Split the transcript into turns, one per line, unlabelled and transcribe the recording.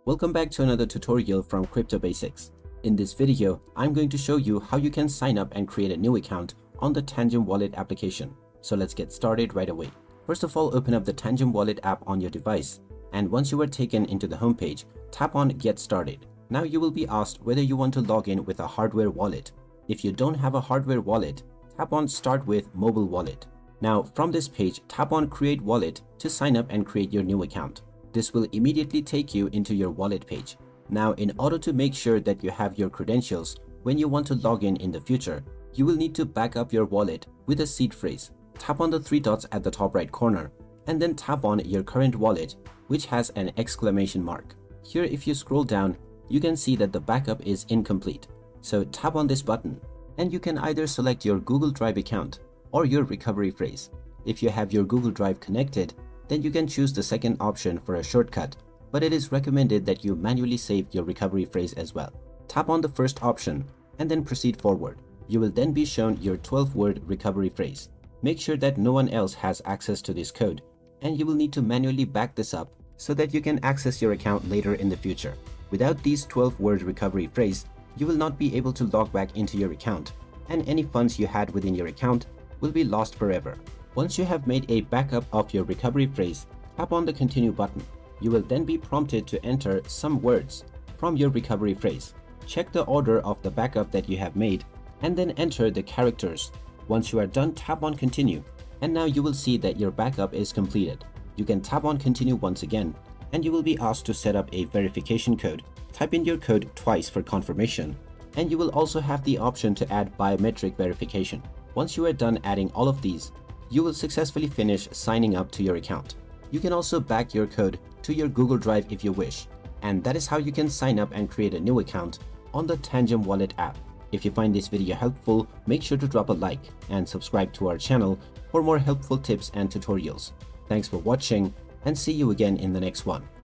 Welcome back to another tutorial from Crypto Basics. In this video, I'm going to show you how you can sign up and create a new account on the Tangem Wallet application. So let's get started right away. First of all, open up the Tangem Wallet app on your device, and once you are taken into the homepage, tap on Get Started. Now you will be asked whether you want to log in with a hardware wallet. If you don't have a hardware wallet, tap on Start with Mobile Wallet. Now from this page, tap on Create Wallet to sign up and create your new account. This will immediately take you into your wallet page. Now, in order to make sure that you have your credentials when you want to log in the future, you will need to back up your wallet with a seed phrase. Tap on the three dots at the top right corner and then tap on your current wallet, which has an exclamation mark. Here, if you scroll down, you can see that the backup is incomplete. So tap on this button and you can either select your Google Drive account or your recovery phrase. If you have your Google Drive connected, then you can choose the second option for a shortcut, but it is recommended that you manually save your recovery phrase as well. Tap on the first option and then proceed forward. You will then be shown your 12-word recovery phrase. Make sure that no one else has access to this code, and you will need to manually back this up so that you can access your account later in the future. Without these 12-word recovery phrase, you will not be able to log back into your account, and any funds you had within your account will be lost forever. Once you have made a backup of your recovery phrase, tap on the Continue button. You will then be prompted to enter some words from your recovery phrase. Check the order of the backup that you have made and then enter the characters. Once you are done, tap on Continue, and now you will see that your backup is completed. You can tap on Continue once again and you will be asked to set up a verification code. Type in your code twice for confirmation, and you will also have the option to add biometric verification. Once you are done adding all of these, you will successfully finish signing up to your account. You can also back your code to your Google Drive if you wish. And that is how you can sign up and create a new account on the Tangem Wallet app. If you find this video helpful, make sure to drop a like and subscribe to our channel for more helpful tips and tutorials. Thanks for watching, and see you again in the next one.